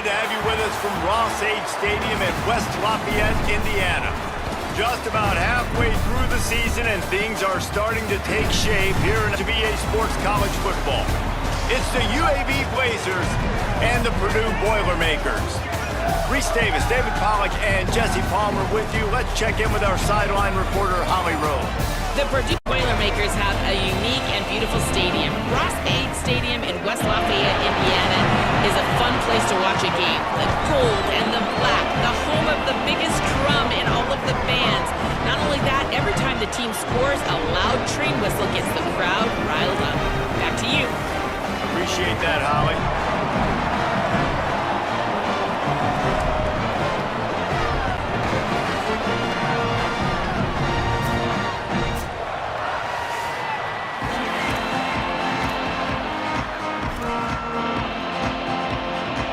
glad to have you with us from Ross-Age Stadium in West Lafayette, Indiana. Just about halfway through the season, and things are starting to take shape here in UAB Sports College Football. It's the UAB Blazers and the Purdue Boilermakers. Reese Davis, David Pollack, and Jesse Palmer with you. Let's check in with our sideline reporter, Holly Rowe. The Purdue Boilermakers have a unique and beautiful stadium. Ross-Age Stadium in West Lafayette, Indiana is a fun place to watch a game. The gold and the black, the home of the biggest drum in all of the bands. Not only that, every time the team scores, a loud train whistle gets the crowd riled up. Back to you. Appreciate that, Holly.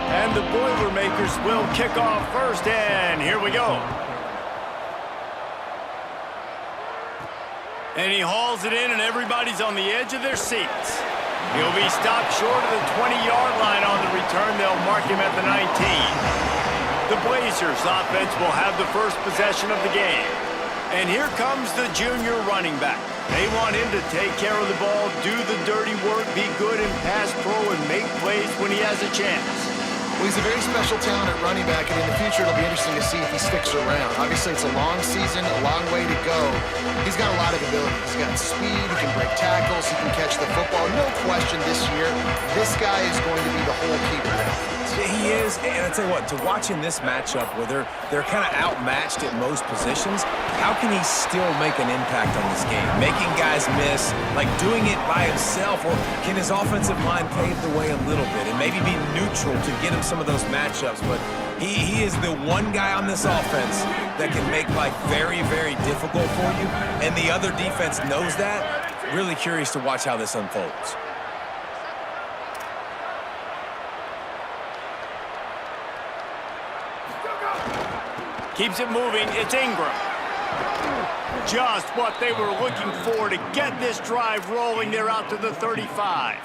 And the Boilermakers will kick off first, and here we go. And he hauls it in, and everybody's on the edge of their seats. He'll be stopped short of the 20-yard line on the return. They'll mark him at the 19. The Blazers offense will have the first possession of the game. And here comes the junior running back. They want him to take care of the ball, do the dirty work, be good in pass pro, and make plays when he has a chance. Well, he's a very special talent at running back, and in the future it'll be interesting to see if he sticks around. Obviously, it's a long season, a long way to go. He's got a lot of ability. He's got speed, he can break tackles, he can catch the football. No question this year, this guy is going to be the whole keeper of the offense. He is, and I tell you what, to watch in this matchup where they're kind of outmatched at most positions, how can he still make an impact on this game? Making guys miss, like doing it by himself, or can his offensive line pave the way a little bit and maybe be neutral to get him some of those matchups? But he is the one guy on this offense that can make life very, very difficult for you, and the other defense knows that. Really curious to watch how this unfolds. Keeps it moving. It's Ingram. Just what they were looking for to get this drive rolling. They're out to the 35.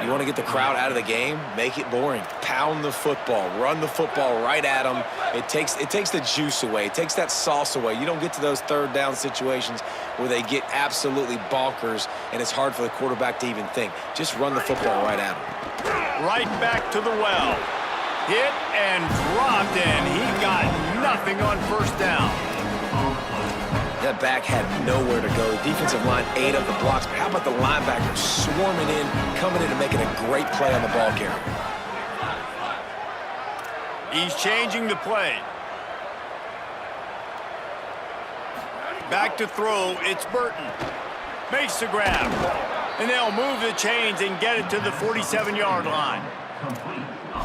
You want to get the crowd out of the game? Make it boring. Pound the football. Run the football right at them. It takes the juice away. It takes that sauce away. You don't get to those third down situations where they get absolutely bonkers and it's hard for the quarterback to even think. Just run the football right at them. Right back to the well. Hit and dropped, and he got nothing on first down. That back had nowhere to go. The defensive line ate up the blocks, but how about the linebacker swarming in, coming in and making a great play on the ball carrier? He's changing the play. Back to throw, it's Burton. Makes the grab, and they'll move the chains and get it to the 47-yard line.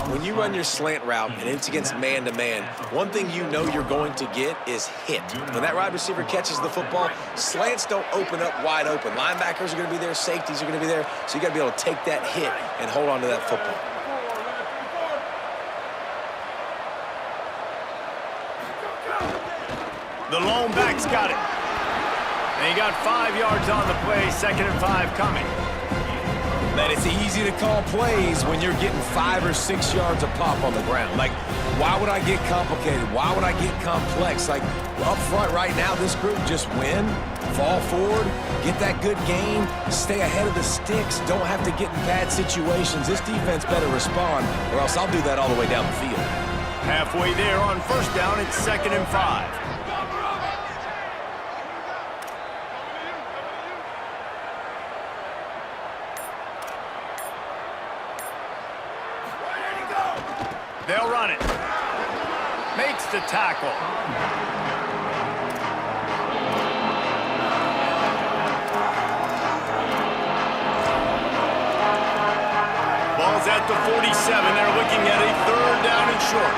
When you run your slant route and it's against man-to-man, one thing you know you're going to get is hit. When that wide receiver catches the football, slants don't open up wide open. Linebackers are going to be there, safeties are going to be there, so you got to be able to take that hit and hold on to that football. The lone back's got it. And he got 5 yards on the play, 2nd and 5 coming. Man, it's easy to call plays when you're getting 5 or 6 yards a pop on the ground. Like, why would I get complicated? Why would I get complex? Like, up front right now, this group just win, fall forward, get that good gain, stay ahead of the sticks, don't have to get in bad situations. This defense better respond, or else I'll do that all the way down the field. Halfway there on first down, it's 2nd and 5. They'll run it. Makes the tackle. Ball's at the 47. They're looking at a 3rd down and short.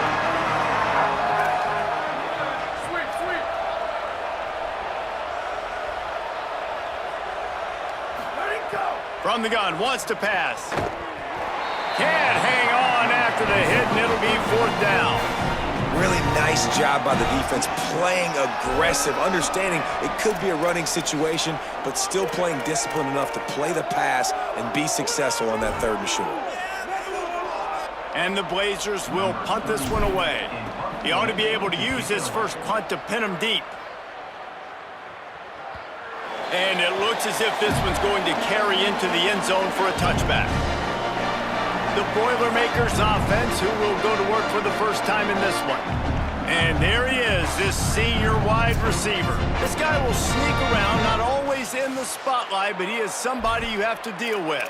From the gun, wants to pass. Can't hang on after the hit, and it'll be 4th down. Really nice job by the defense, playing aggressive, understanding it could be a running situation, but still playing disciplined enough to play the pass and be successful on that 3rd and short. And the Blazers will punt this one away. He ought to be able to use this first punt to pin him deep. And it looks as if this one's going to carry into the end zone for a touchback. The Boilermakers offense, who will go to work for the first time in this one. And there he is, this senior wide receiver. This guy will sneak around, not always in the spotlight, but he is somebody you have to deal with.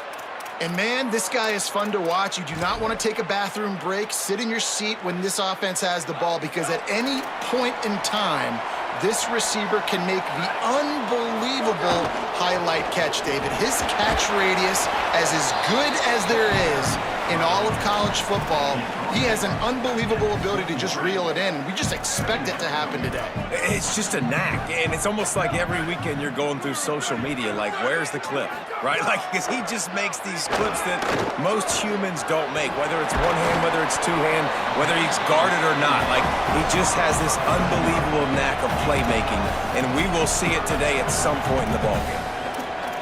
And man, this guy is fun to watch. You do not want to take a bathroom break. Sit in your seat when this offense has the ball, because at any point in time, this receiver can make the unbelievable highlight catch, David. His catch radius is as good as there is in all of college football. He has an unbelievable ability to just reel it in. We just expect it to happen today. It's just a knack, and it's almost like every weekend you're going through social media, like, where's the clip, right? Like, because he just makes these clips that most humans don't make, whether it's one hand, whether it's two hand, whether he's guarded or not. Like, he just has this unbelievable knack of playmaking, and we will see it today at some point in the ballgame.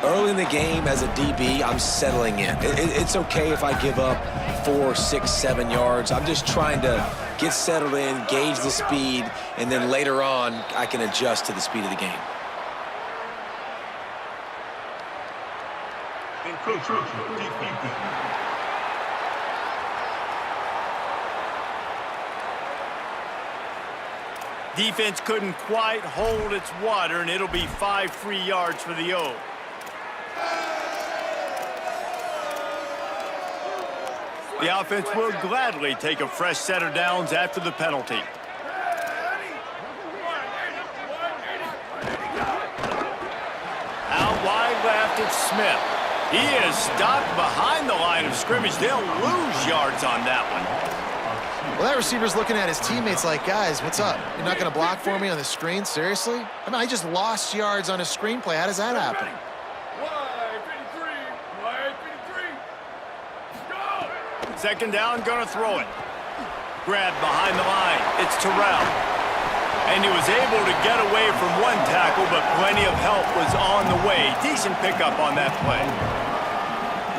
Early in the game, as a DB, I'm settling in. It's okay if I give up 4, 6, 7 yards. I'm just trying to get settled in, gauge the speed, and then later on, I can adjust to the speed of the game. Defense couldn't quite hold its water, and it'll be 5 free yards for the O. The offense will gladly take a fresh set of downs after the penalty. Out wide left, it's Smith. He is stopped behind the line of scrimmage. They'll lose yards on that one. Well, that receiver's looking at his teammates like, guys, what's up? You're not going to block for me on the screen? Seriously? I mean, I just lost yards on a screenplay. How does that happen? Second down, gonna throw it. Grabbed behind the line. It's Terrell. And he was able to get away from one tackle, but plenty of help was on the way. Decent pickup on that play.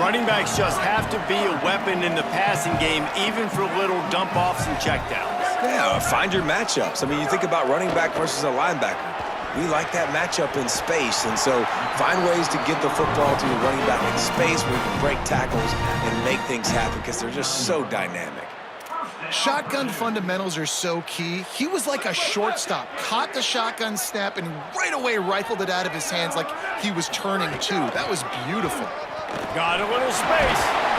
Running backs just have to be a weapon in the passing game, even for little dump-offs and checkdowns. Yeah, find your matchups. I mean, you think about running back versus a linebacker. We like that matchup in space, and so find ways to get the football to your running back in space where you can break tackles and make things happen, because they're just so dynamic. Shotgun fundamentals are so key. He was like a shortstop, caught the shotgun snap and right away rifled it out of his hands like he was turning two. That was beautiful. Got a little space.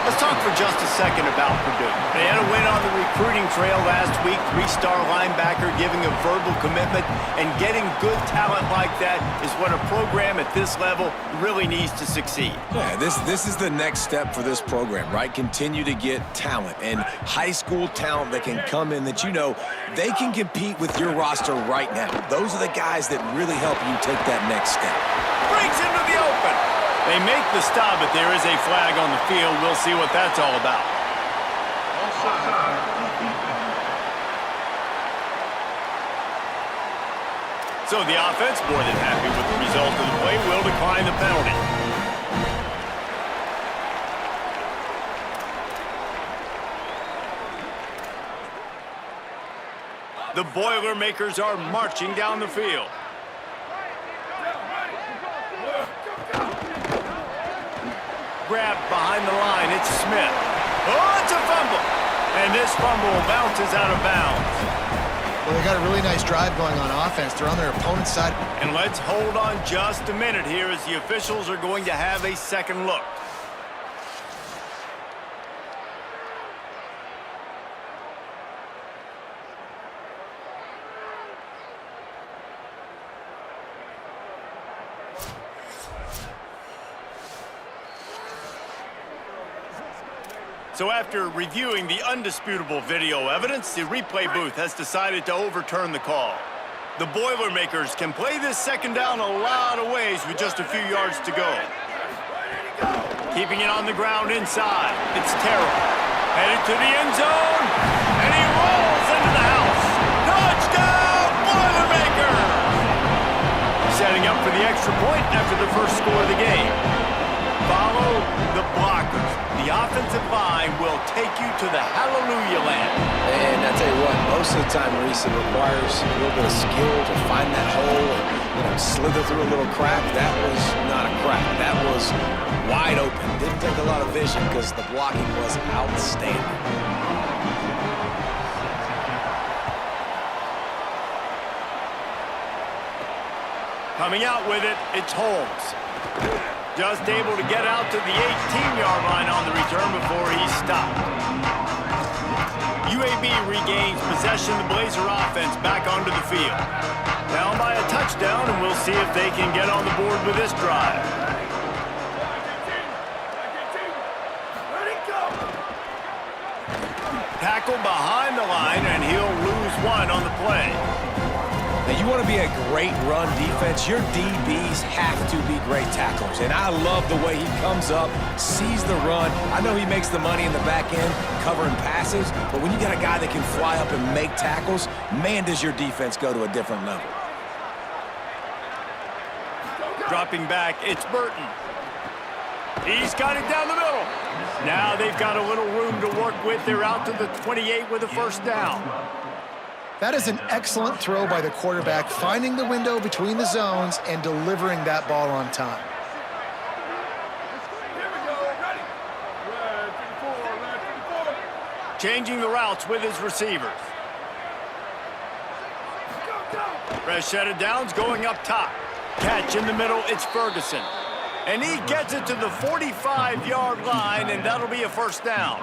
Let's talk for just a second about Purdue. They had a win on the recruiting trail last week. 3-star linebacker giving a verbal commitment, and getting good talent like that is what a program at this level really needs to succeed. Yeah, this is the next step for this program, right? Continue to get talent, and high school talent that can come in that, you know, they can compete with your roster right now. Those are the guys that really help you take that next step. Breaks into the open. They make the stop, but there is a flag on the field. We'll see what that's all about. So the offense, more than happy with the result of the play, will decline the penalty. The Boilermakers are marching down the field. Grabbed behind the line, it's Smith. Oh, it's a fumble. And this fumble bounces out of bounds. Well, they got a really nice drive going on offense. They're on their opponent's side. And let's hold on just a minute here as the officials are going to have a second look. So after reviewing the undisputable video evidence, the replay booth has decided to overturn the call. The Boilermakers can play this second down a lot of ways with just a few yards to go. Keeping it on the ground inside, it's Terrell. Headed to the end zone, and he rolls into the house. Touchdown, Boilermakers! Setting up for the extra point after the first score of the game. Follow the blockers. The offensive line will take you to the hallelujah land. And I tell you what, most of the time, Reese, it requires a little bit of skill to find that hole and slither through a little crack. That was not a crack. That was wide open. Didn't take a lot of vision because the blocking was outstanding. Coming out with it, it's Holmes. Just able to get out to the 18-yard line on the return before he's stopped. UAB regains possession of the Blazer offense back onto the field. Down by a touchdown, and we'll see if they can get on the board with this drive. Tackle behind the line, and he'll lose one on the play. Now, you want to be a great run defense, your DBs have to be great tacklers. And I love the way he comes up, sees the run. I know he makes the money in the back end covering passes, but when you got a guy that can fly up and make tackles, man, does your defense go to a different level. Dropping back, it's Burton. He's got it down the middle. Now they've got a little room to work with. They're out to the 28 with a first down. That is an excellent throw by the quarterback, finding the window between the zones and delivering that ball on time. Changing the routes with his receivers. Fresh set of downs going up top. Catch in the middle, it's Ferguson. And he gets it to the 45-yard line, and that'll be a first down.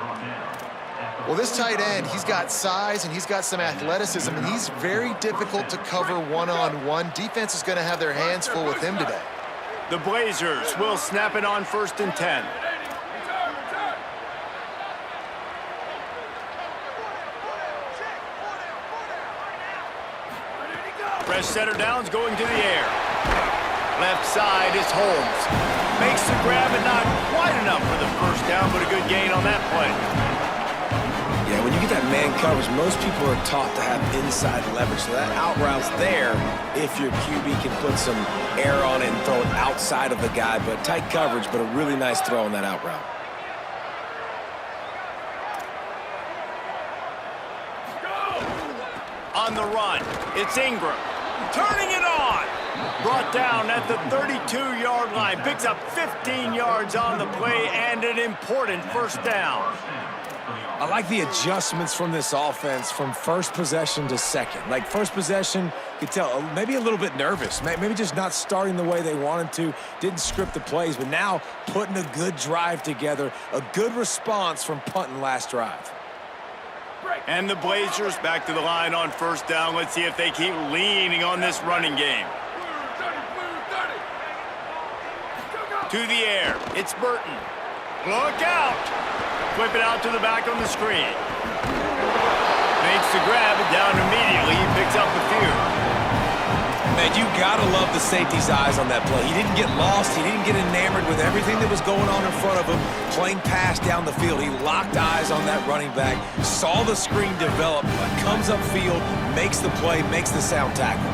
Well, this tight end, he's got size and he's got some athleticism, and he's very difficult to cover one-on-one. Defense is going to have their hands full with him today. The Blazers will snap it on 1st and 10. Fresh setter downs going to the air. Left side is Holmes. Makes the grab and not quite enough for the first down, but a good gain on that play. Yeah, when you get that man coverage, most people are taught to have inside leverage. So that out route's there if your QB can put some air on it and throw it outside of the guy. But tight coverage, but a really nice throw on that out route. On the run, it's Ingram. Turning it on. Brought down at the 32-yard line. Picks up 15 yards on the play and an important first down. I like the adjustments from this offense from first possession to second. Like first possession, you could tell maybe a little bit nervous. Maybe just not starting the way they wanted to. Didn't script the plays, but now putting a good drive together. A good response from punting last drive. And the Blazers back to the line on first down. Let's see if they keep leaning on this running game. To the air, it's Burton. Look out! Flip it out to the back on the screen. Makes the grab and down immediately. He picks up the few. Man, you gotta love the safety's eyes on that play. He didn't get lost. He didn't get enamored with everything that was going on in front of him. Playing pass down the field. He locked eyes on that running back. Saw the screen develop. Comes upfield. Makes the play. Makes the sound tackle.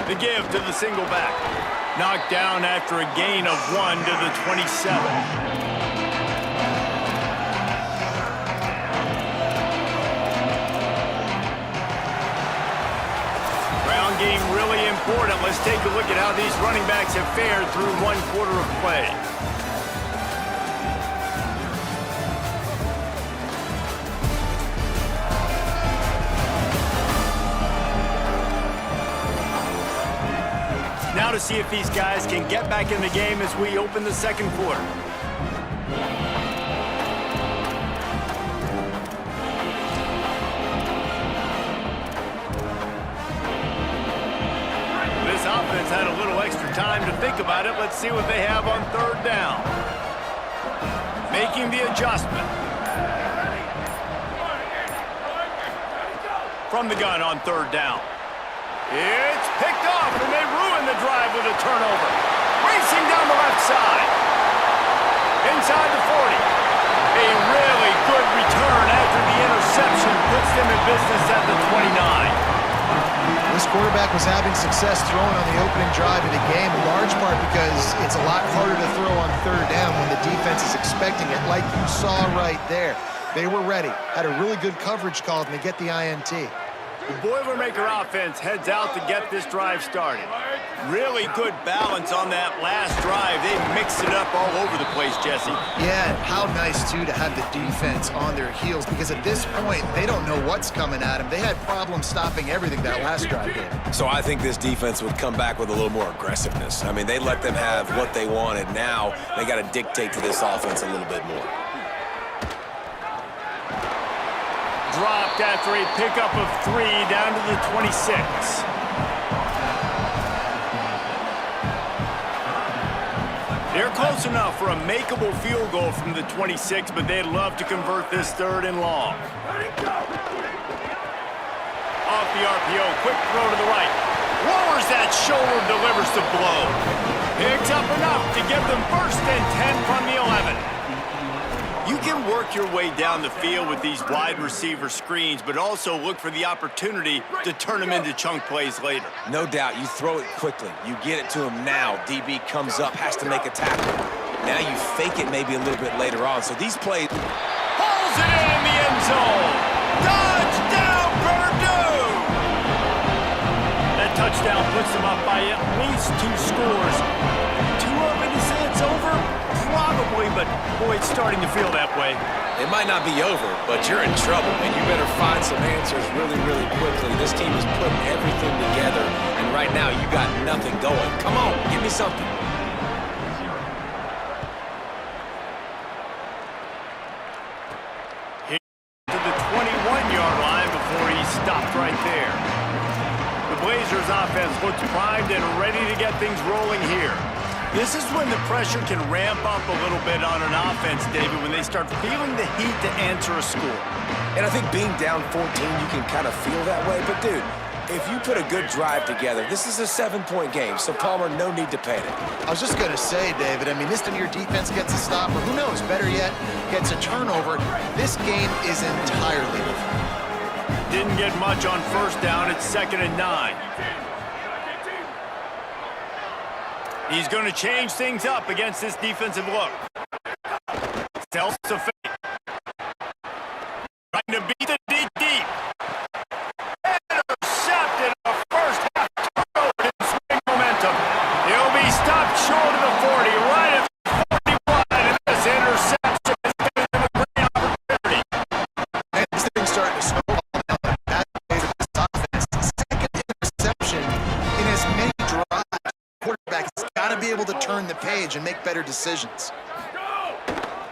The give to the single back. Knocked down after a gain of 1 to the 27. Ground game really important. Let's take a look at how these running backs have fared through 1 quarter of play. Now to see if these guys can get back in the game as we open the second quarter. This offense had a little extra time to think about it. Let's see what they have on third down. Making the adjustment. From the gun on third down. It's picked off, and they ruin the drive with a turnover. Racing down the left side. Inside the 40. them in business at the 29. This quarterback was having success throwing on the opening drive of the game, in large part because it's a lot harder to throw on third down when the defense is expecting it, like you saw right there. They were ready, had a really good coverage call, and they get the INT. The Boilermaker offense heads out to get this drive started. Really good balance on that last drive. They mixed it up all over the place, Jesse. Yeah, how nice, too, to have the defense on their heels, because at this point, they don't know what's coming at them. They had problems stopping everything that last drive did. So I think this defense would come back with a little more aggressiveness. I mean, they let them have what they wanted. Now they got to dictate to this offense a little bit more. Dropped after a pickup of 3 down to the 26. They're close enough for a makeable field goal from the 26, but they'd love to convert this 3rd and long. Off the RPO, quick throw to the right. Lowers that shoulder, delivers the blow. Picks up enough to give them 1st and 10 from the 11. You can work your way down the field with these wide receiver screens, but also look for the opportunity to turn them into chunk plays later. No doubt, you throw it quickly. You get it to him now. DB comes up, has to make a tackle. Now you fake it maybe a little bit later on. So these plays... Pulls it in the end zone. Touchdown, Purdue! That touchdown puts them up by at least 2 scores. Too early to say it's over? Probably, but boy, it's starting to feel that way. It might not be over, but you're in trouble, and you better find some answers really, really quickly. This team is putting everything together, and right now you got nothing going. Come on, give me something. Hit to the 21-yard line before he stopped right there. The Blazers offense looks primed and ready to get things rolling here. This is when the pressure can ramp up a little bit on an offense, David, when they start feeling the heat to answer a score. And I think being down 14, you can kind of feel that way. But, dude, if you put a good drive together, this is a 7-point game, so Palmer, no need to panic. I was just going to say, David, I mean, this time your defense gets a stop, or who knows, better yet, gets a turnover. This game is entirely different. Didn't get much on 1st down. It's 2nd and 9. He's going to change things up against this defensive look. Tells to fake. Trying to beat the deep. Intercepted a first half turnover in swing momentum. He'll be stopped short of the 40, right at the 41, and this interception is giving him a great opportunity. And this thing's starting to snowball now. That way to this offense. 2nd interception in as many drives. Quarterback has got to be able to turn the page and make better decisions.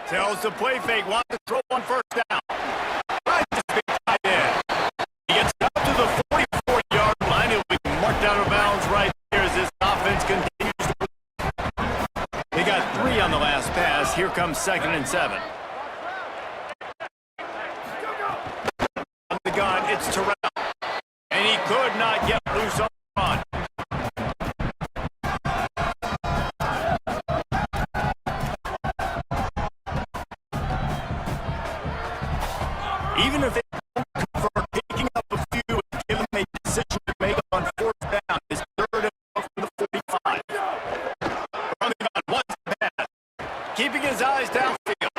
Tells the play fake, wants to throw on 1st down. Right to big tight end. He gets up to the 44-yard line. He'll be marked out of bounds right here as this offense continues to... They got 3 on the last pass. Here comes 2nd and 7. On the gun, it's Terrell. And he could not get loose on the run. Even if they don't convert, picking up a few and give them a decision to make on 4th down is 3rd and 4 from the 45. From the gun, once pass, keeping his eyes downfield.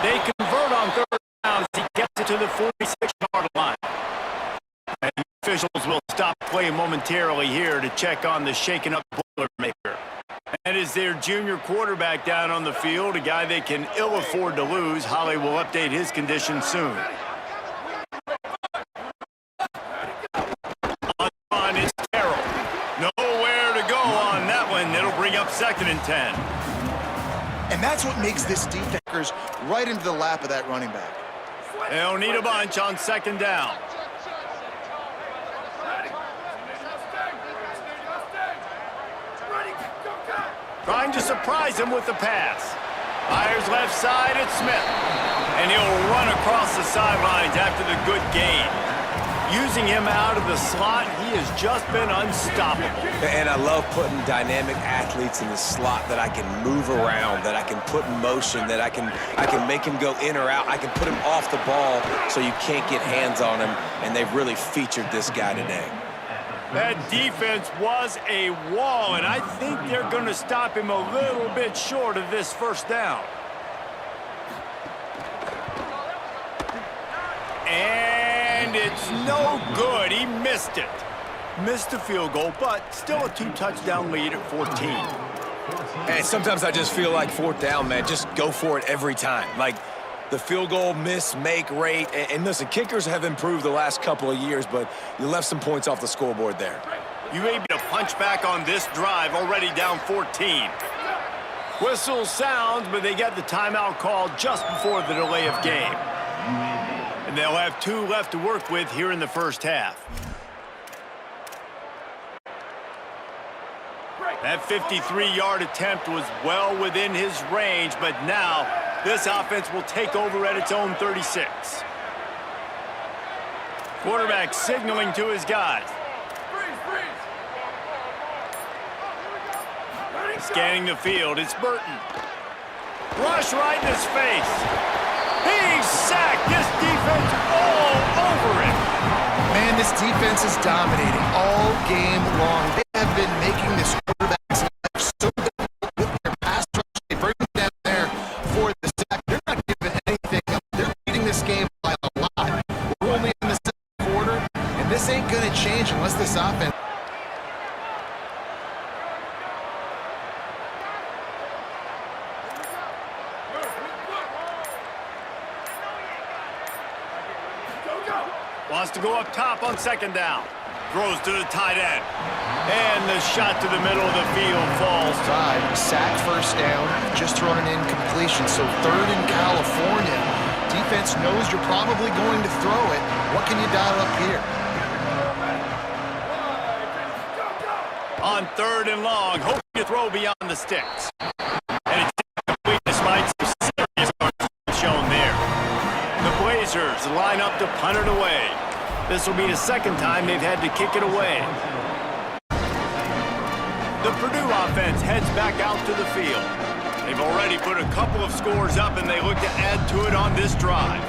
They convert on 3rd down as he gets it to the 46-yard line. And officials will stop play momentarily here to check on the shaken-up Boilermaker. That is their junior quarterback down on the field, a guy they can ill afford to lose. Holly will update his condition soon. On is Terrell. Nowhere to go on that one. It'll bring up 2nd and 10. And that's what makes this defense right into the lap of that running back. They'll need a bunch on 2nd down. Trying to surprise him with the pass. Fires left side at Smith. And he'll run across the sidelines after the good gain. Using him out of the slot, he has just been unstoppable. And I love putting dynamic athletes in the slot that I can move around, that I can put in motion, that I can make him go in or out. I can put him off the ball so you can't get hands on him, and they've really featured this guy today. That defense was a wall, and I think they're going to stop him a little bit short of this first down. And it's no good. He missed it. Missed the field goal, but still a 2-touchdown lead at 14. And sometimes I just feel like fourth down, man, just go for it every time. Like the field goal miss-make rate. And listen, kickers have improved the last couple of years, but you left some points off the scoreboard there. UAB to punch back on this drive, already down 14. Whistle sounds, but they get the timeout called just before the delay of game. And they'll have 2 left to work with here in the first half. That 53-yard attempt was well within his range, but now this offense will take over at its own 36. Quarterback signaling to his guys. Scanning the field, it's Burton. Rush right in his face. He's sacked. This defense all over it. Man, this defense is dominating all game long. They have been making this quarterback's life so difficult with their pass rush. They bring him down there for the sack. They're not giving anything up. They're leading this game by a lot. We're only in the second quarter, and this ain't going to change unless this offense... Wants to go up top on second down. Throws to the tight end. And the shot to the middle of the field falls. Sack first down, just thrown an incompletion. So third in California. Defense knows you're probably going to throw it. What can you dial up here? On third and long, hoping to throw beyond the sticks. And it's incomplete despite some serious yards shown there. The Blazers line up to punt it away. This will be the second time they've had to kick it away. The Purdue offense heads back out to the field. They've already put a couple of scores up, and they look to add to it on this drive.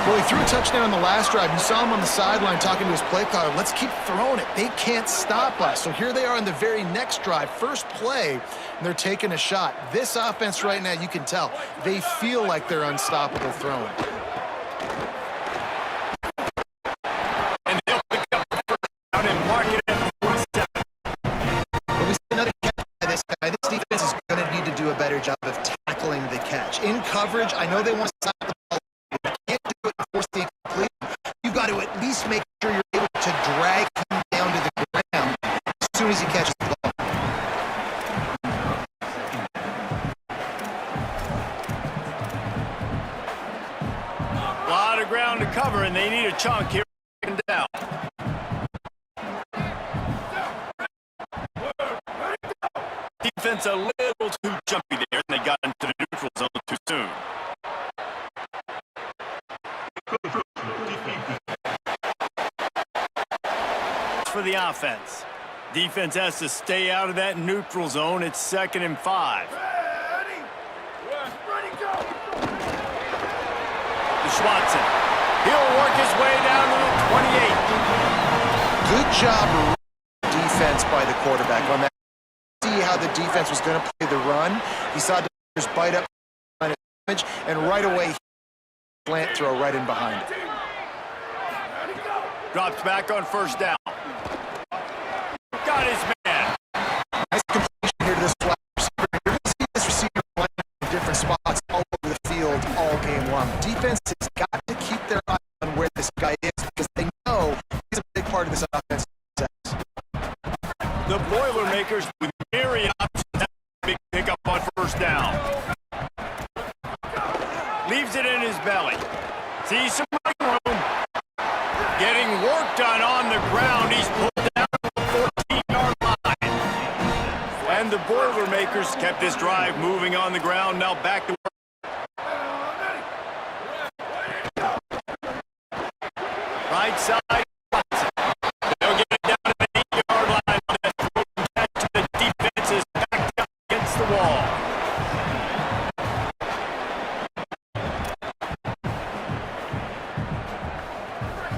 Well, he threw a touchdown on the last drive. You saw him on the sideline talking to his play caller. Let's keep throwing it. They can't stop us. So here they are in the very next drive, first play, and they're taking a shot. This offense right now, you can tell, they feel like they're unstoppable throwing. And they'll pick up the first down and mark it at the 47. But we see another catch by this guy. This defense is going to need to do a better job of tackling the catch. In coverage, I know they want to stop the ball. You've got to at least make sure you're able to drag him down to the ground as soon as he catches the ball. A lot of ground to cover, and they need a chunk here down. Defense a little too jumpy there, and they got into the neutral zone too soon. For the offense. Defense has to stay out of that neutral zone. It's 2nd and 5. Schwartzen. He'll work his way down to the 28. Good job defense by the quarterback on that. See how the defense was going to play the run. He saw defenders bite up and right away slant throw right in behind it. Drops back on first down. Got his man. Nice completion here to this wide receiver. You're going to see this receiver playing in different spots all over the field all game long. Defense has got to keep their eye on where this guy is because they know he's a big part of this offense. The Boilermakers with myriad options have a big pickup on first down. Leaves it in his belly. Sees some room. Getting work done on the ground. He's pulled down to the 14-yard line. Boilermakers kept this drive moving on the ground. Now back to work. Right side. They'll get it down to the 8-yard line. The defense is backed up against the wall.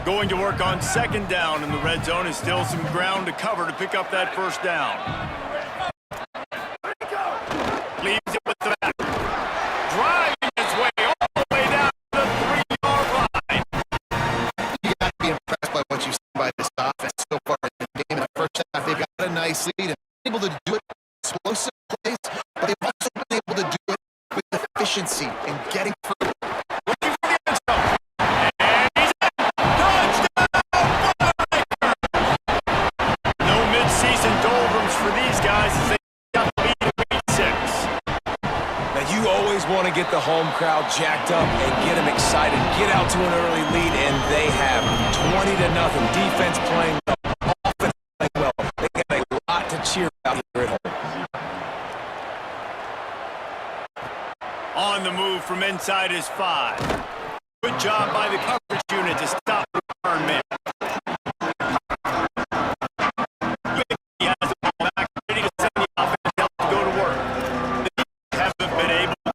Going to work on second down in the red zone, is still some ground to cover to pick up that first down. Leaves it with the back. Driving his way all the way down to the 3-yard line. You got to be impressed by what you've seen by this offense so far in the game. In the first half, they've got a nice lead and able to do it with explosive plays, but they've also been able to do it with efficiency and getting through. Want to get the home crowd jacked up and get them excited, get out to an early lead, and they have 20-0. Defense playing well, offense playing well. They got a lot to cheer about here at home. On the move from inside his 5. Good job by the coverage unit to stop the return man. He has the ball back, ready to send the offense out to go to work. They haven't been able to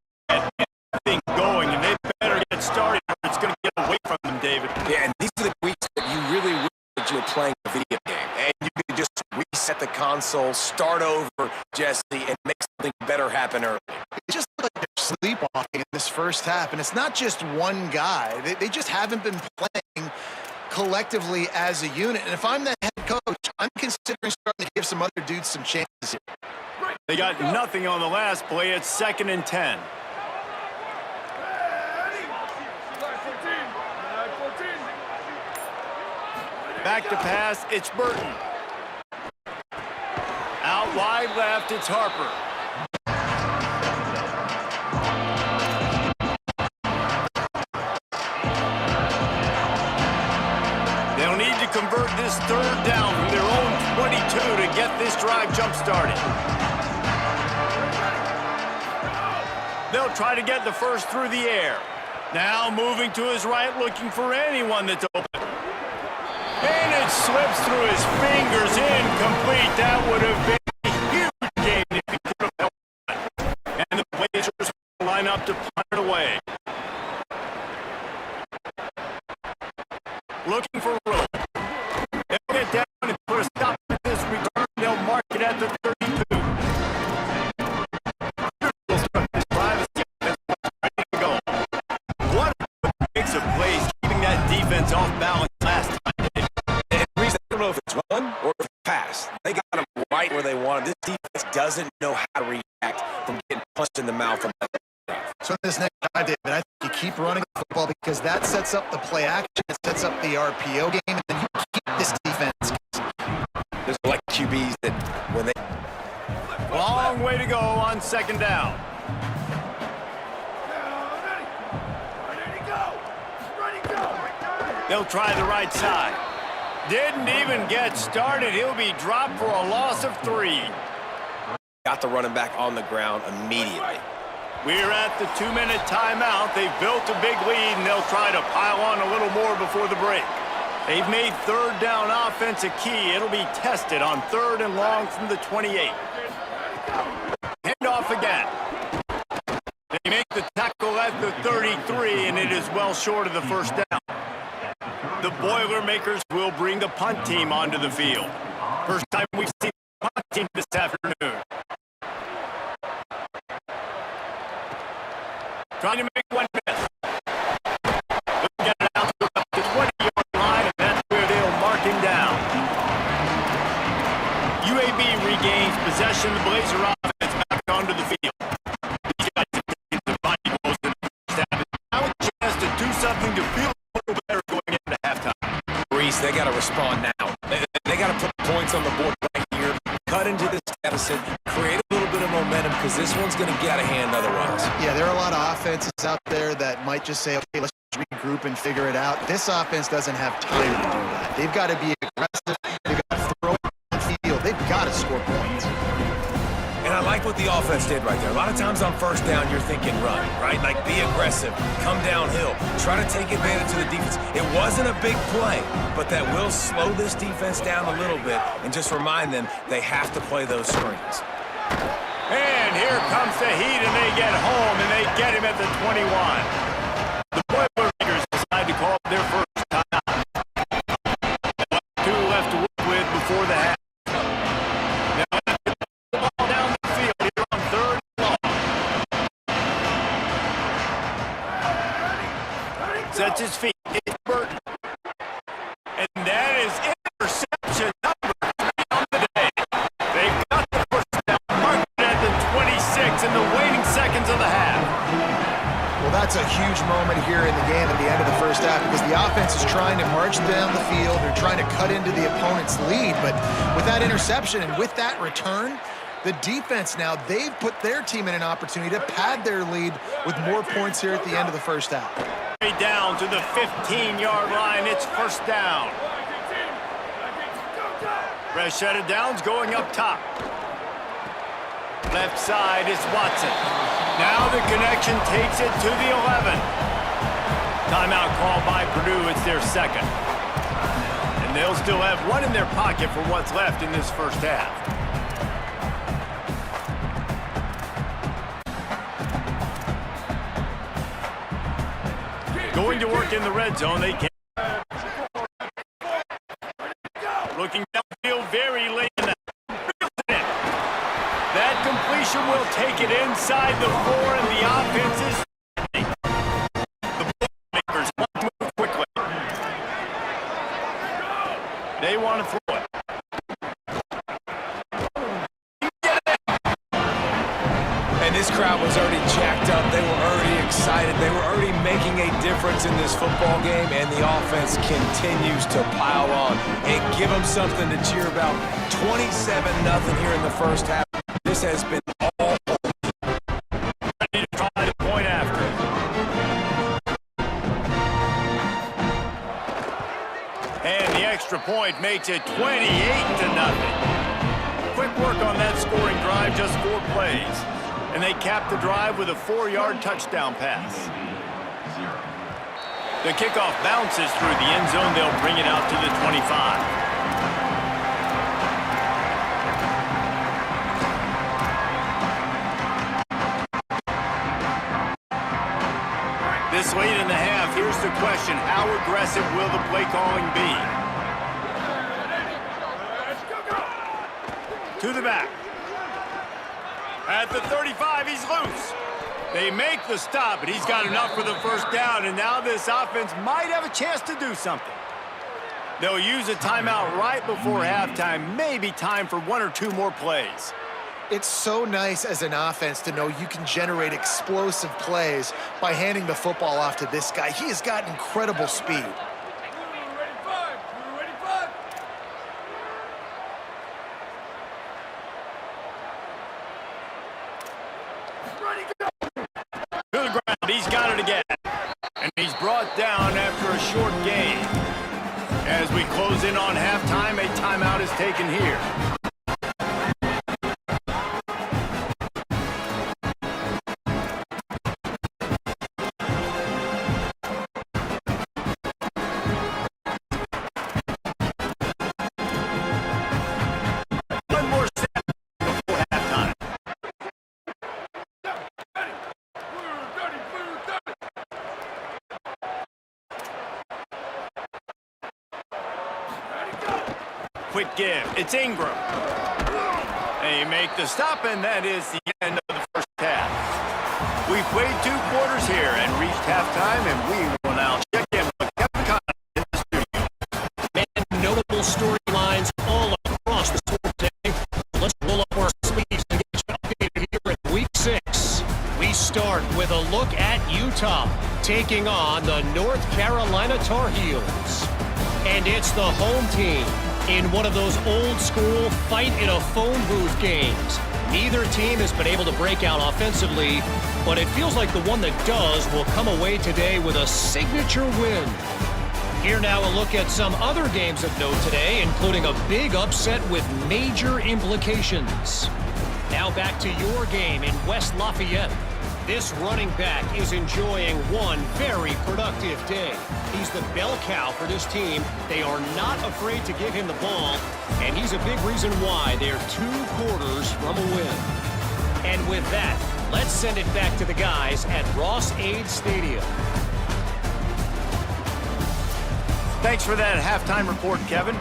going, and they better get started or it's going to get away from them, David. Yeah, and these are the weeks that you really wish that you were playing a video game, and you can just reset the console, start over, Jesse, and make something better happen early. It's just like they're sleepwalking in this first half, and it's not just one guy. They just haven't been playing collectively as a unit, and if I'm the head coach, I'm considering starting to give some other dudes some chances here. They got nothing on the last play. It's 2nd and 10. Back to pass, it's Burton. Out wide left, it's Harper. They'll need to convert this 3rd down from their own 22 to get this drive jump-started. They'll try to get the first through the air. Now moving to his right, looking for anyone that's open. And it slips through his fingers, incomplete. That would have been a huge game if he could have held it. And the Blazers line up to punt it away. Looking for room. They'll get down and put a stop to this return. They'll mark it at the 32. They'll start this drive. Ready to go. What a mix of plays, keeping that defense off balance last time. I don't know if it's run or if it's pass. They got them right where they want them. This defense doesn't know how to react from getting punched in the mouth. So this next drive, David, I think you keep running the football because that sets up the play action, it sets up the RPO game, and then you keep this defense. There's like QBs that when they... Long way to go on 2nd down. They'll try the right side. Didn't even get started. He'll be dropped for a loss of 3. Got the running back on the ground immediately. We're at the 2-minute timeout. They've built a big lead, and they'll try to pile on a little more before the break. They've made 3rd down offense a key. It'll be tested on 3rd and long from the 28. Handoff again. They make the tackle at the 33, and it is well short of the first down. The Boilermakers will bring the punt team onto the field. First time we've seen the punt team this afternoon. Trying to make one miss. They'll get it out to the 20-yard line, and that's where they'll mark him down. UAB regains possession. The Blazer offense back onto the field. These guys have taken the body blows in the first half. Now a chance to do something to feel a little better going into halftime. Reese, they got to respond now. They got to put points on the board right here, cut into this deficit, create a little bit of momentum because this one's going to get out of hand otherwise. Yeah, there are a lot of offenses out there that might just say, okay, let's regroup and figure it out. This offense doesn't have time to do that. They've got to be aggressive. They've got to throw on the field. They've got to score points. And I like what the offense did right there. A lot of times on first down, you're thinking run, right? Like be aggressive, come downhill, try to take advantage of the defense. It wasn't a big play, but that will slow this defense down a little bit and just remind them they have to play those screens. And here comes the heat, and they get home, and they get him at the 21. The Boilermakers decide to call their first timeout. 2 left to work with before the half. Now, the ball down the field here on 3rd and long. Sets his feet. It's Burton. And that is interception number 3 on the day. They've got the first down, marked at the 26 in the waning seconds of the half. Well, that's a huge moment here in the game at the end of the first half because the offense is trying to march down the field. They're trying to cut into the opponent's lead. But with that interception and with that return, the defense now, they've put their team in an opportunity to pad their lead with more points here at the end of the first half. Down to the 15-yard line. It's first down. Fresh set of downs going up top. Left side is Watson. Now the connection takes it to the 11. Timeout called by Purdue. It's their second. And they'll still have one in their pocket for what's left in this first half. Going to work in the red zone. They can. Looking downfield very late in the that completion will take it inside the 4, and the offense is the Boilermakers want to move quickly. They want to throw it. And this crowd was already jacked up. They were already excited. They were already making a difference in this football game, and the offense continues to pile on and give them something to cheer about. 27-0 here in the first half. This has been all ready to try to point after. And the extra point makes it 28-0. Quick work on that scoring drive, just 4 plays. And they cap the drive with a 4-yard touchdown pass. The kickoff bounces through the end zone. They'll bring it out to the 25. This late in the half, here's the question. How aggressive will the play calling be? To the back. At the 35, he's loose. They make the stop, but he's got enough for the first down, and now this offense might have a chance to do something. They'll use a timeout right before halftime, maybe time for 1 or 2 more plays. It's so nice as an offense to know you can generate explosive plays by handing the football off to this guy. He has got incredible speed. To the ground, he's got it again. And he's brought down after a short gain. As we close in on halftime, a timeout is taken here. Quick give. It's Ingram. They make the stop, and that is the end of the first half. We've played 2 quarters here and reached halftime, and we will now check in with Kevin Conley in the studio. Man, notable storylines all across the sport today. Let's roll up our sleeves and get you updated here in Week 6. We start with a look at Utah taking on the North Carolina Tar Heels. And it's the home team in one of those old-school fight-in-a-phone-booth games. Neither team has been able to break out offensively, but it feels like the one that does will come away today with a signature win. Here now a look at some other games of note today, including a big upset with major implications. Now back to your game in West Lafayette. This running back is enjoying one very productive day. He's the bell cow for this team. They are not afraid to give him the ball, and he's a big reason why they're 2 quarters from a win. And with that, let's send it back to the guys at Ross-Ade Stadium. Thanks for that halftime report, Kevin.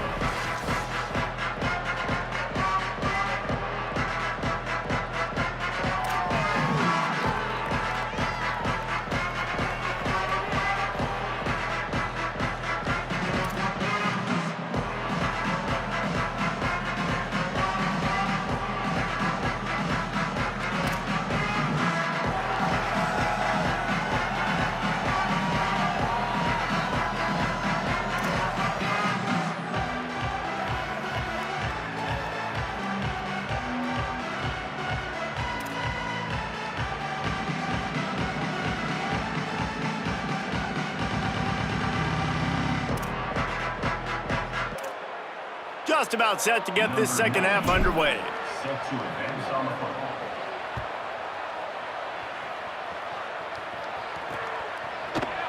Just about set to get this second half underway. Set to advance on the football.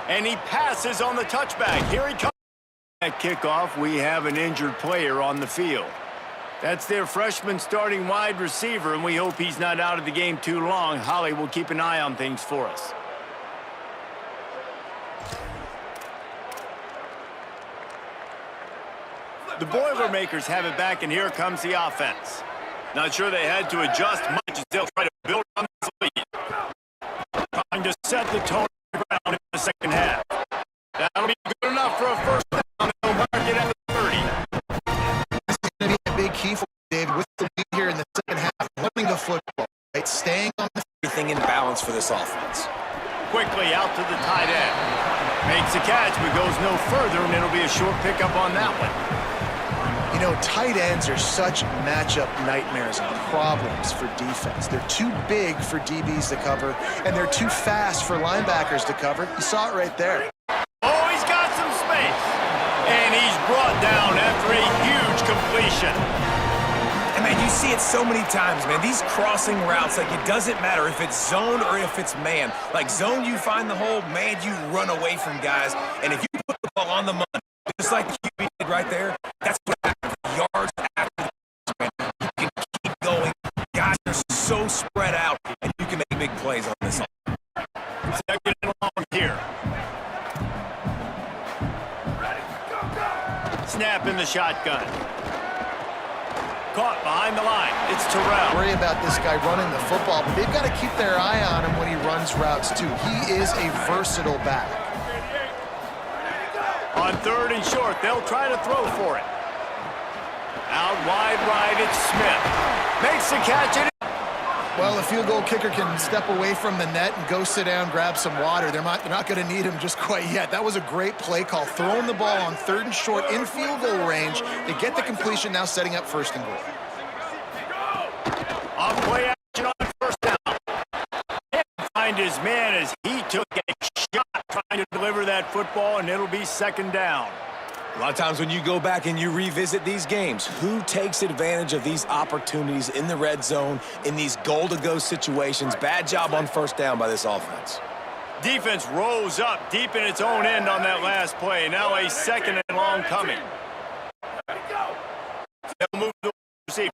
And he passes on the touchback. Here he comes. At kickoff, we have an injured player on the field. That's their freshman starting wide receiver, and we hope he's not out of the game too long. Holly will keep an eye on things for us. The Boilermakers have it back, and here comes the offense. Not sure they had to adjust much as they'll try to build on this lead. Trying to set the tone ground in the second half. That'll be good enough for a first down. They'll mark it at the 30. This is going to be a big key for David with the lead here in the second half. Running the football, right? Staying on the Everything in balance for this offense. Quickly out to the tight end. Makes the catch, but goes no further, and it'll be a short pickup on that one. You know, tight ends are such matchup nightmares and problems for defense. They're too big for DBs to cover, and they're too fast for linebackers to cover. You saw it right there. Oh, he's got some space. And he's brought down after a huge completion. And, man, you see it so many times, man. These crossing routes, like, it doesn't matter if it's zone or if it's man. Like, zone, you find the hole. Man, you run away from guys. And if you put the ball on the money, just like the QB did right there, that's what happens. Yards after the man. You can keep going. Guys are so spread out, and you can make big plays on this. Second and long here. Snap in the shotgun. Caught behind the line. It's Terrell. Worry about this guy running the football, but they've got to keep their eye on him when he runs routes, too. He is a versatile back. On third and short, they'll try to throw for it. Out wide right, it's Smith. Makes the catch. Well, the field goal kicker can step away from the net and go sit down, grab some water. They're not going to need him just quite yet. That was a great play call. Throwing the ball on third and short in field goal range. They get the completion, now setting up first and goal. Off play action on first down. Can't find his man as he took a shot trying to deliver that football, and it'll be second down. A lot of times when you go back and you revisit these games, who takes advantage of these opportunities in the red zone, in these goal-to-go situations? Bad job on first down by this offense. Defense rose up deep in its own end on that last play. Now a second and long coming. They'll move the receiver.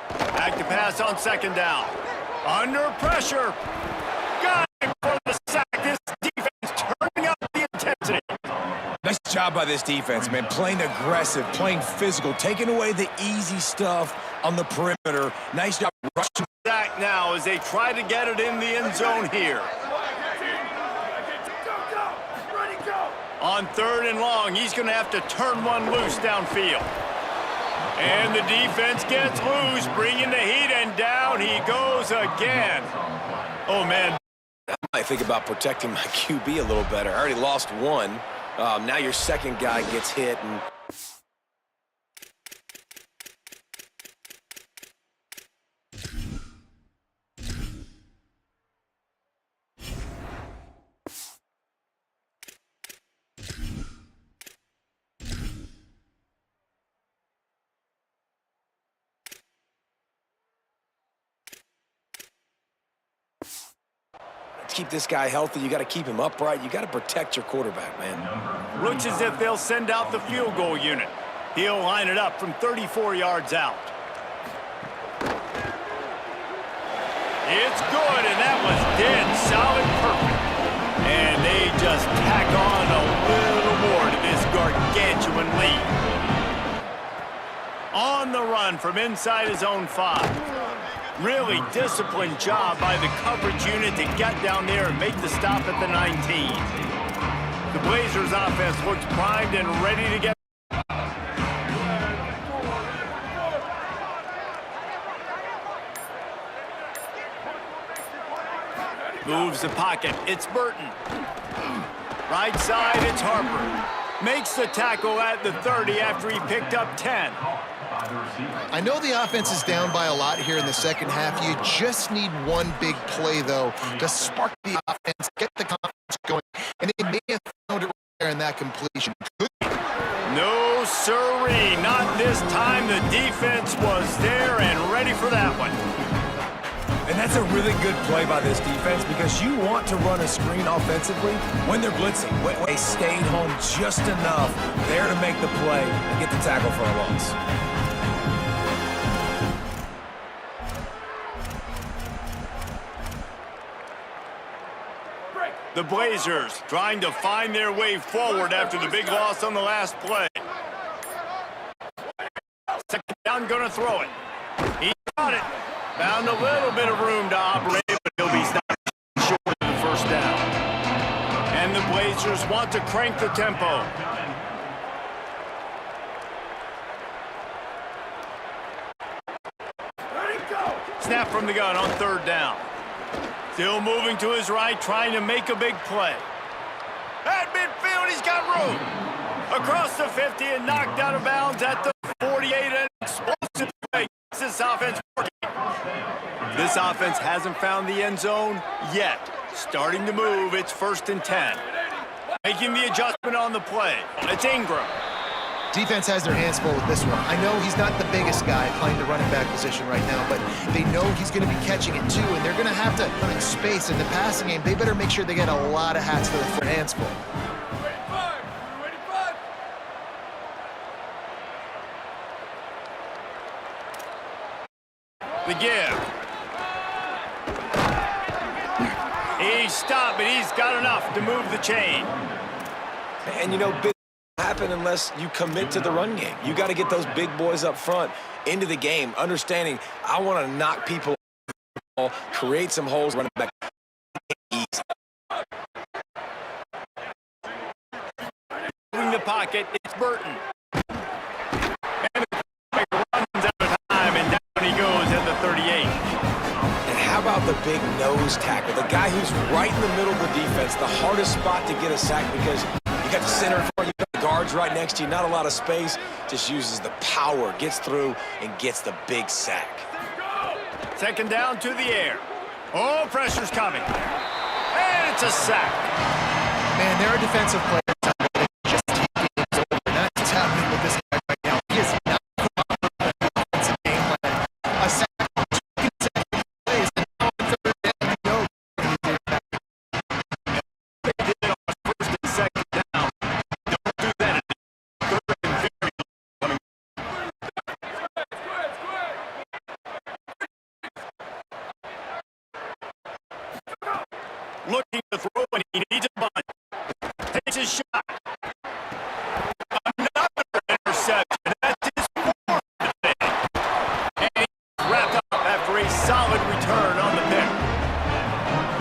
Back to pass on second down. Under pressure. Got him for the sack. This defense turning up the intensity. Nice job by this defense, man. Playing aggressive, playing physical, taking away the easy stuff on the perimeter. Nice job rushing. Sack now as they try to get it in the end zone here. On third and long, he's going to have to turn one loose downfield. And the defense gets loose, bringing the heat, and down he goes again. Oh, man. I might think about protecting my QB a little better. I already lost one. Now your second guy gets hit, and keep this guy healthy. You got to keep him upright. You got to protect your quarterback, man. Looks as if they'll send out the field goal unit. He'll line it up from 34 yards out. It's good, and that was dead solid perfect. And they just tack on a little more to this gargantuan lead. On the run from inside his own 5. Really disciplined job by the coverage unit to get down there and make the stop at the 19. The Blazers offense looks primed and ready to get. Moves the pocket. It's Burton. Right side, it's Harper. Makes the tackle at the 30 after he picked up 10. I know the offense is down by a lot here in the second half. You just need one big play, though, to spark the offense, get the confidence going, and they may have found it right there in that completion. No, sirree. Not this time. The defense was there and ready for that one. And that's a really good play by this defense because you want to run a screen offensively when they're blitzing. When they stayed home just enough there to make the play and get the tackle for a loss. The Blazers trying to find their way forward after the big loss on the last play. Second down, gonna throw it. He got it. Found a little bit of room to operate, but he'll be stopped short of the first down. And the Blazers want to crank the tempo. Snap from the gun on third down. Still moving to his right, trying to make a big play. At midfield, he's got room. Across the 50 and knocked out of bounds at the 48. An explosive play. This offense working. This offense hasn't found the end zone yet. Starting to move, it's 1st and 10. Making the adjustment on the play. It's Ingram. Defense has their hands full with this one. I know he's not the biggest guy playing the running back position right now, but they know he's going to be catching it too, and they're going to have to run in space in the passing game. They better make sure they get a lot of hats to their hands full. The give. He stopped, but he's got enough to move the chain. And you know, big happen unless you commit to the run game. You got to get those big boys up front into the game, understanding I want to knock people off, create some holes, running back easy. In the pocket, it's Burton. And the runs out of time, and down he goes at the 38. And how about the big nose tackle? The guy who's right in the middle of the defense, the hardest spot to get a sack because you got the center in front, you got the guards right next to you, not a lot of space, just uses the power, gets through, and gets the big sack. Second down to the air. Oh, pressure's coming. And it's a sack. Man, there are defensive players out there that just keep games over. That's happening with this guy right now. He is not cooperating with the offensive game plan. A sack, 2 consecutive plays, and now on third down, you know he's doing that. They did it on first and second down. Don't do that. Third and very coming. Looking to throw, and he needs a bunt. Takes his shot. Another interception. That's his fourth today. And he's wrapped up after a solid return on the pick.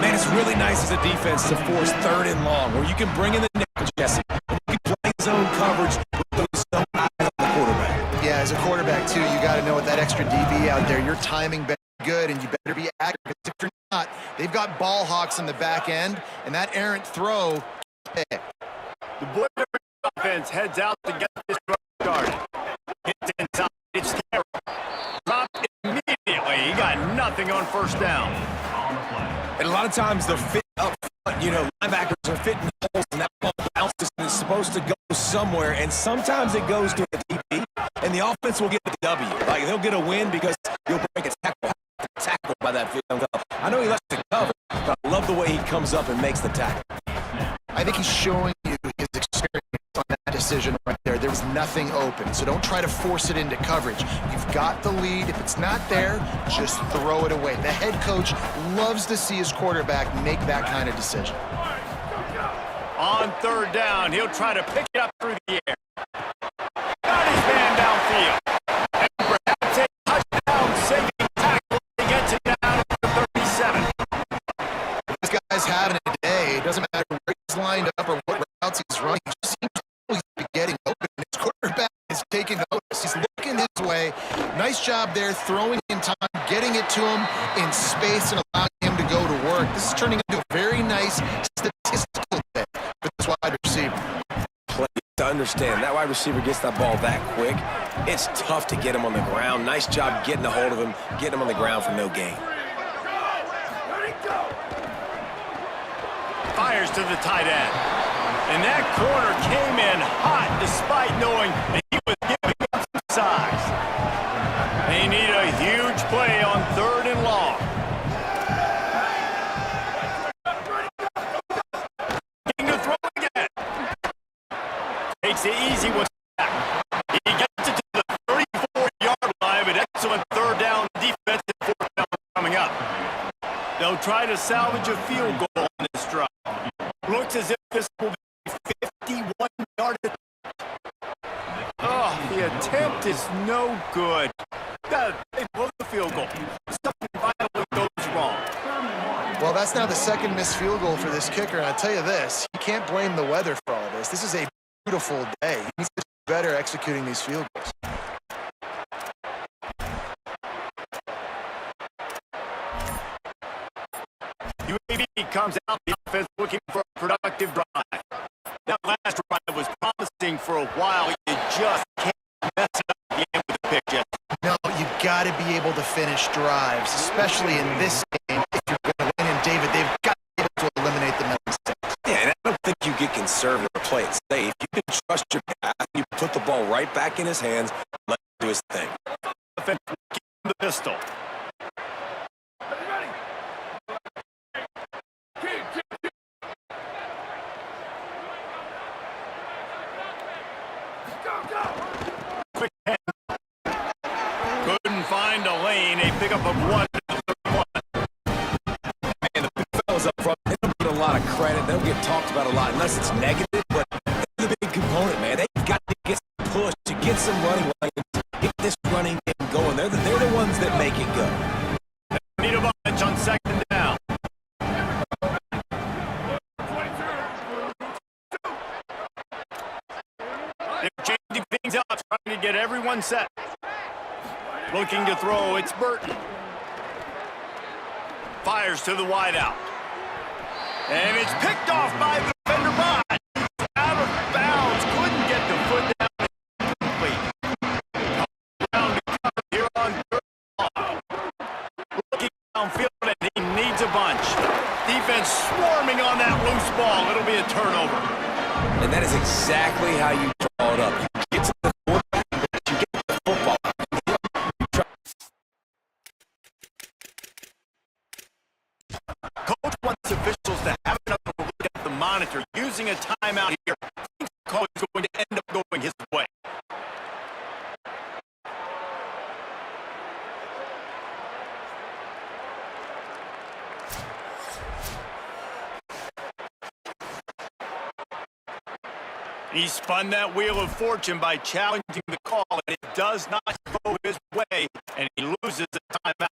Man, it's really nice as a defense to force third and long, where you can bring in the nickel, Jesse. You can play zone coverage with those zone eyes on the quarterback. Yeah, as a quarterback, too, you got to know with that extra DB out there, your timing better be good, and you better be accurate. If you're not, they've got ball hawks in the back end, and that errant throw. The Boilermakers offense heads out to get this drive started. Hits inside. It's terrible. Dropped immediately. He got nothing on first down. And a lot of times they'll fit up front. You know, linebackers are fitting holes, and that ball bounces, and it's supposed to go somewhere. And sometimes it goes to a DB, and the offense will get the W. Like, they'll get a win because you'll break a tackle by that field. I know he left the cover, but I love the way he comes up and makes the tackle. I think he's showing you his experience on that decision right there. There was nothing open, so don't try to force it into coverage. You've got the lead. If it's not there, just throw it away. The head coach loves to see his quarterback make that kind of decision. On third down, he'll try to pick it up through the air. Got his man downfield. And perhaps a touchdown-saving tackle to get it down to 37. This guy's having a day. It doesn't matter where he's lined up or what routes he's running. He just seems to always be getting open. His quarterback is taking notice. He's looking his way. Nice job there, throwing in time, getting it to him in space and allowing him to go to work. This is turning into a very nice statistical day for this wide receiver. To understand, that wide receiver gets that ball that quick, it's tough to get him on the ground. Nice job getting a hold of him, getting him on the ground for no gain. Fires to the tight end. And that corner came in hot despite knowing that he was giving up some size. They need a huge play on third and long. King to throw again. Takes it easy with back. He gets it to the 34-yard line, but excellent third down defense and fourth down coming up. They'll try to salvage a field goal on this drive. Looks as if this will be 51-yard attempt. Oh, the attempt is no good. They blow the field goal. Something violently goes wrong. Well, that's now the second missed field goal for this kicker, and I'll tell you this, you can't blame the weather for all this. This is a beautiful day. He needs to be better executing these field goals. UAB comes out the offense looking for a productive drive. That last drive was promising for a while. You just can't mess it up at the end with a pick, Jeff. No, you've got to be able to finish drives, especially in this game. If you're going to win, and David, they've got to be able to eliminate the mistakes. Yeah, and I don't think you get conservative or play it safe. You can trust your path. You put the ball right back in his hands, let him do his thing. Offense keep the pistol. Quick hand. Couldn't find a lane. A pickup of 1 to 31. And the big fellas up front, they don't get a lot of credit. They don't get talked about a lot unless it's negative, but they're the big component, man. They've got to get some push to get some running lanes, get this running game going. They're the ones that make it go. Need a bunch on second down. They're changing things up, trying to get everyone set. Looking to throw, it's Burton. Fires to the wideout. And it's picked off by the defender. Bond. He's out of bounds. Couldn't get the foot down complete. Down to cover here on third down. Looking downfield, and he needs a bunch. Defense swarming on that loose ball. It'll be a turnover. And that is exactly how you draw it up. You get to the quarterback, but you get the football. Coach wants officials to have another look at the monitor using a timeout here. I think the call is going to end up going his way. He spun that wheel of fortune by challenging the call, and it does not go his way, and he loses the timeout.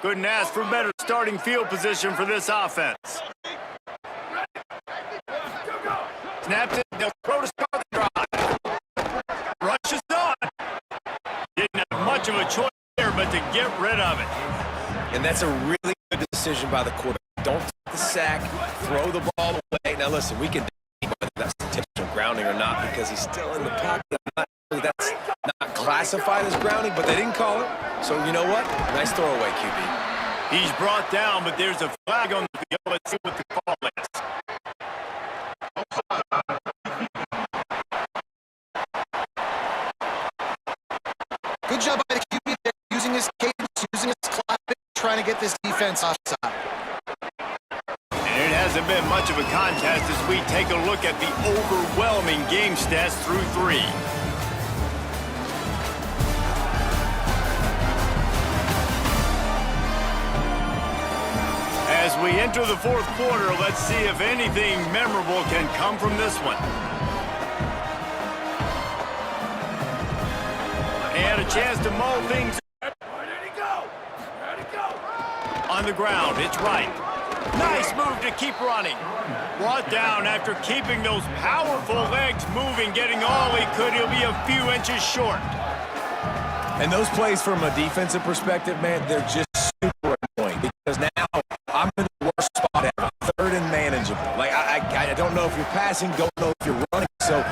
Couldn't ask for better starting field position for this offense. Snaps it, they'll throw to start the drive. Rushes on. Didn't have much of a choice there, but to get rid of it. And that's a really good decision by the quarterback. Don't take the sack, throw the ball away. Now listen, we can debate whether that's intentional grounding or not because he's still in the pocket. That's not classified as grounding, but they didn't call it. So you know what? Nice throwaway, QB. He's brought down, but there's a flag on the field. Let's see what the call is. Good job by the QB there, using his cadence to get this defense offside. And it hasn't been much of a contest as we take a look at the overwhelming game stats through 3. As we enter the 4th quarter, let's see if anything memorable can come from this one. And a chance to mull things. On the ground, it's right. Nice move to keep running. Brought down after keeping those powerful legs moving, getting all he could. He'll be a few inches short. And those plays from a defensive perspective, man, they're just super annoying because now I'm in the worst spot ever. 3rd and manageable. Like, I don't know if you're passing, don't know if you're running. So,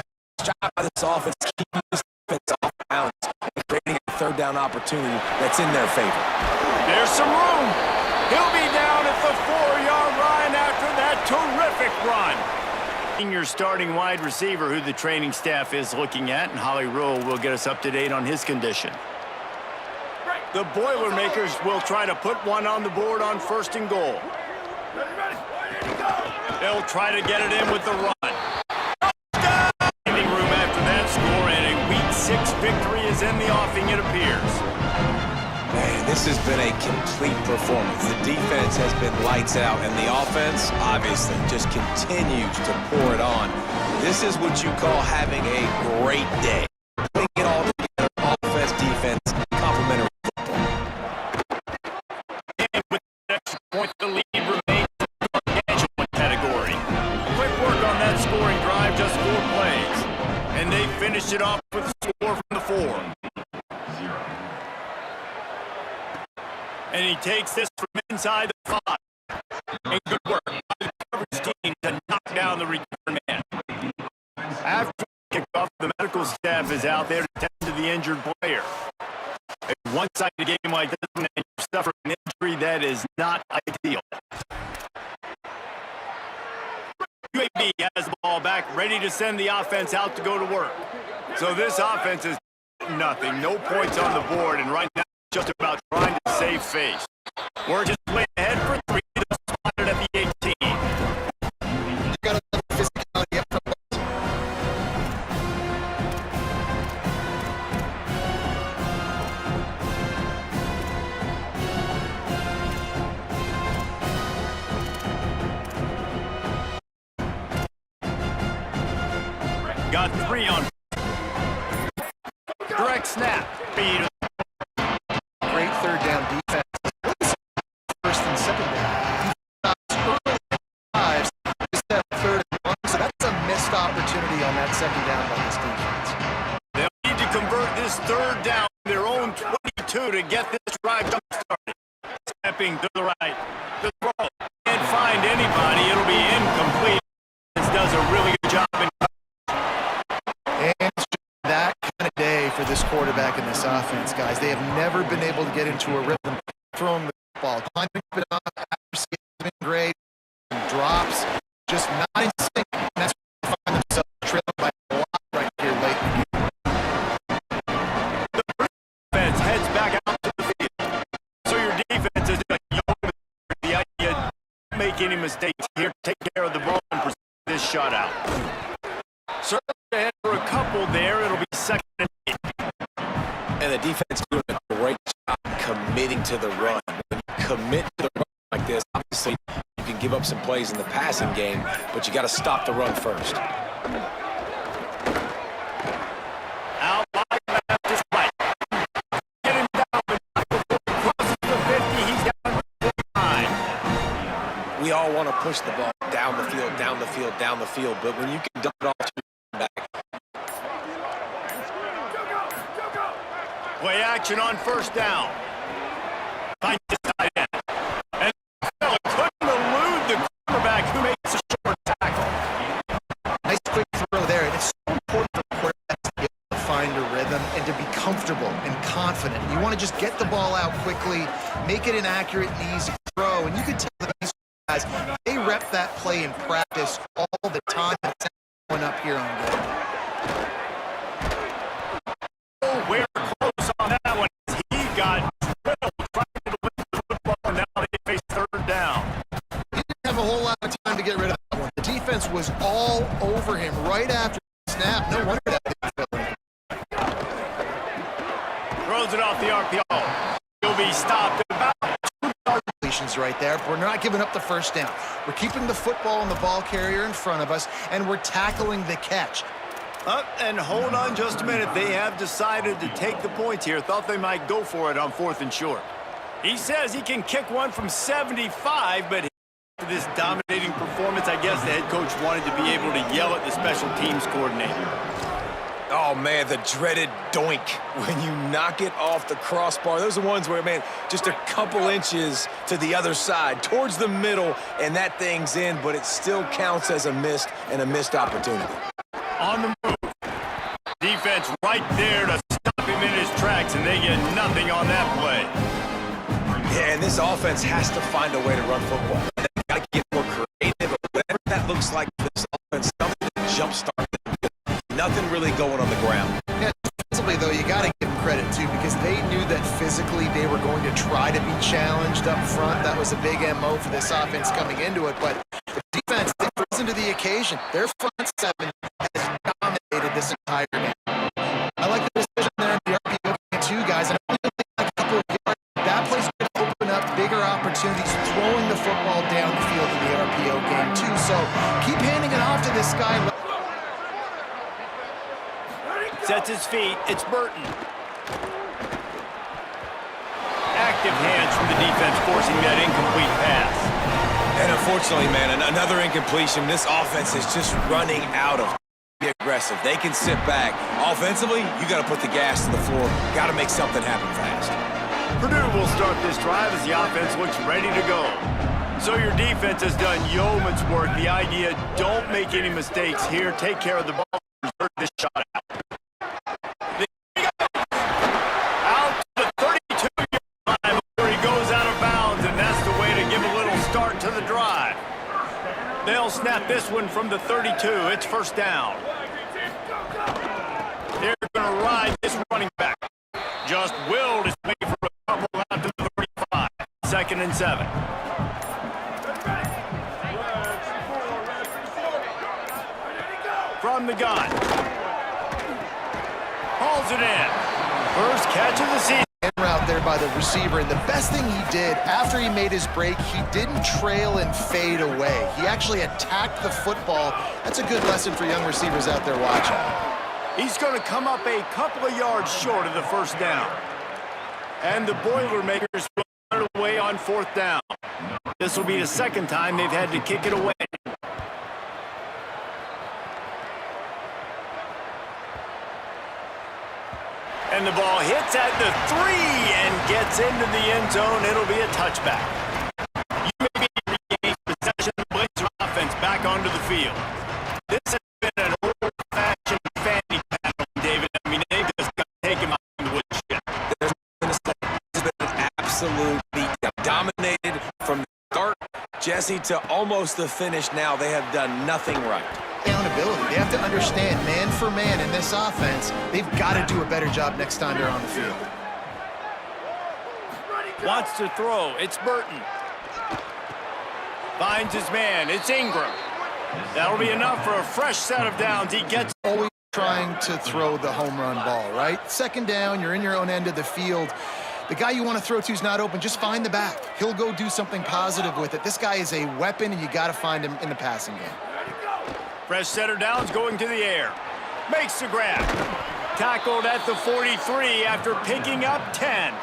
job by this offense, keeping this defense off balance and creating a 3rd down opportunity that's in their favor. There's some room. He'll be down at the 4-yard line after that terrific run. Your starting wide receiver, who the training staff is looking at, and Holly Rowe will get us up to date on his condition. The Boilermakers will try to put one on the board on 1st and goal. They'll try to get it in with the run. Standing room after that score, and a Week 6 victory is in the offing, it appears. Man, this has been a complete performance. The defense has been lights out, and the offense, obviously, just continues to pour it on. This is what you call having a great day. Putting it all together, offense, defense, complementary football. And with the extra point, the lead remains in the gargantuan category. Quick work on that scoring drive, just 4 plays. And they finished it off with a score from the 4. And he takes this from inside the 5. And good work by the coverage team to knock down the return man. After kickoff, the medical staff is out there to tend to the injured player. A one-sided game like this, and you suffer an injury that is not ideal. UAB has the ball back, ready to send the offense out to go to work. So this offense is nothing, no points on the board, and right now just about trying to save face. We're just way ahead for 3, spotted at the 18. You got a physicality up front. Got 3 on. Direct snap. Beat. Great 3rd down defense. 1st and 2nd down. Early drives, just that 3rd and 1. So that's a missed opportunity on that 2nd down by this defense. They'll need to convert this 3rd down their own 22 to get this drive jump-started. Stepping to the right. The throw. Can't find anybody. It'll be incomplete. This does a really good job in And it's just that kind of day for this quarterback and this offense, guys. They have never been able to get into a rhythm throwing the ball. Climbing it on, accuracy has been great. Drops, just not in sync. And that's why they find themselves trailing by a lot right here late in the game. the defense heads back out to the field. So your defense is the idea, don't make any mistakes here. Take care of the ball and pursue this shutout. Certainly ahead for a couple there. It'll be 2nd and 8. And the defense doing a great job committing to the run. When you commit to the run like this, obviously you can give up some plays in the passing game, but you got to stop the run first. Out wide left is right. Get him down, but not before he crosses the 50. He's down to 49. We all want to push the ball down the field, down the field, down the field, but when you can dump it off to your back. Play action on 1st down. Finds the tight end. And couldn't elude the quarterback who makes a short tackle. Nice quick throw there. And it's so important for quarterbacks to be able to find a rhythm and to be comfortable and confident. You want to just get the ball out quickly, make it an accurate and easy throw. And you can tell the guys, they rep that play in practice all the time. It's going up here on good. Oh, we're close on that one. He got drilled trying to win the football. Now situations right there. We're not giving up the first down. We're keeping the football and the ball carrier in front of us, and we're tackling the catch. And hold on just a minute. They have decided to take the points here. Thought they might go for it on 4th and short. He says he can kick one from 75, but for this dominating performance, I guess the head coach wanted to be able to yell at the special teams coordinator. Oh, man, the dreaded doink when you knock it off the crossbar. Those are the ones where, man, just a couple inches to the other side, towards the middle, and that thing's in, but it still counts as a missed opportunity. On the move. Defense right there to stop him in his tracks, and they get nothing on that play. Yeah, and this offense has to find a way to run football. They've got to get more creative, but whatever that looks like for this offense, something to jumpstart them. Nothing really going on the ground. Yeah, defensively, though, you got to give them credit, too, because they knew that physically they were going to try to be challenged up front. That was a big MO for this offense coming into it, but the defense, they risen to the occasion. Their front seven has dominated this entire game. I like the decision there in the RPO game, too, guys. And I really like a couple of yards. That place could open up bigger opportunities throwing the football down the field in the RPO game, too. So keep handing it off to this guy. Sets his feet. It's Burton. Active hands from the defense forcing that incomplete pass. And unfortunately, man, another incompletion. This offense is just running out of be aggressive. They can sit back. Offensively, you got to put the gas to the floor. Got to make something happen fast. Purdue will start this drive as the offense looks ready to go. So your defense has done yeoman's work. The idea, don't make any mistakes here. Take care of the ball. Reserve this shot out. Out to the 32-yard line before he goes out of bounds, and that's the way to give a little start to the drive. They'll snap this one from the 32. It's first down. They're going to ride this running back. Just willed his way for a couple out to the 35. 2nd and 7. From the gun. Hauls it in. First catch of the season. Route there by the receiver, and the best thing he did after he made his break, he didn't trail and fade away. He actually attacked the football. That's a good lesson for young receivers out there watching. He's going to come up a couple of yards short of the first down. And the Boilermakers will run it away on 4th down. This will be the second time they've had to kick it away. And the ball hits at the 3 and gets into the end zone. It'll be a touchback. UAB regains possession of the Blazer offense back onto the field. This has been an old-fashioned fanny pack on David. I mean, they've just got to take him out of the woodshed. There's been an absolute beat. Dominated from the start, Jesse, to almost the finish now. They have done nothing right. Accountability. They have to understand, man for man in this offense, they've got to do a better job next time they're on the field. Wants to throw. It's Burton. Finds his man. It's Ingram. That'll be enough for a fresh set of downs. He gets always trying to throw the home run ball, right? 2nd down, you're in your own end of the field. The guy you want to throw to is not open. Just find the back. He'll go do something positive with it. This guy is a weapon, and you got to find him in the passing game. fresh set of downs going to the air. Makes the grab. Tackled at the 43 after picking up 10.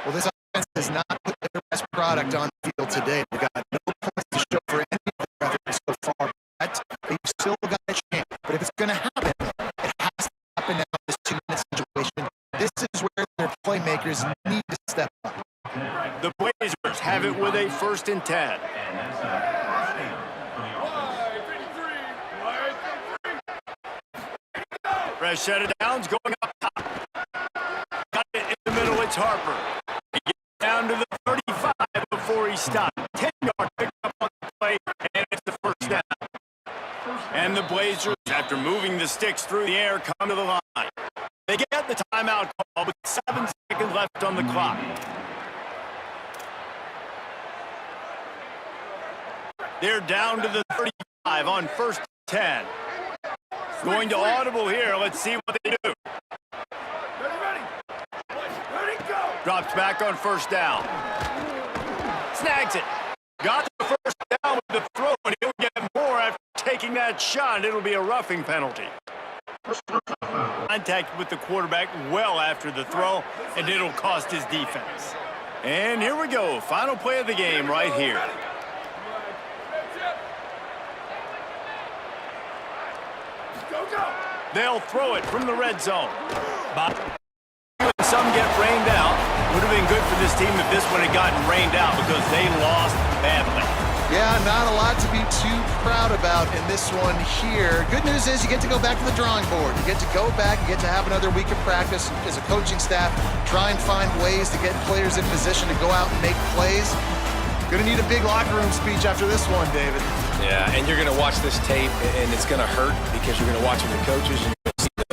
Well, this offense has not put their best product on the field today. They've got no points to show for any of their efforts so far. But they've still got a chance. But if it's going to happen, it has to happen now in this 2-minute situation. This is where their playmakers need to step up. The Blazers have it with a 1st and 10. Fresh set of downs going up top. Got it in the middle, it's Harper. He gets down to the 35 before he stopped. 10-yard pick up on the play, and it's the 1st down. And the Blazers, after moving the sticks through the air, come to the line. They get the timeout call with 7 seconds left on the clock. They're down to the 35 on 1st and 10. Going to audible here. Let's see what they do. Drops back on first down. Snags it. Got the first down with the throw, and he'll get more after taking that shot. It'll be a roughing penalty. Contact with the quarterback well after the throw, and it'll cost his defense. And here we go. Final play of the game right here. They'll throw it from the red zone. Some get rained out. Would have been good for this team if this one had gotten rained out because they lost badly. Yeah, not a lot to be too proud about in this one here. Good news is you get to go back to the drawing board. You get to go back, you get to have another week of practice as a coaching staff, try and find ways to get players in position to go out and make plays. Going to need a big locker room speech after this one, David. Yeah, and you're going to watch this tape, and it's going to hurt because you're going to watch with the coaches and you're going to see the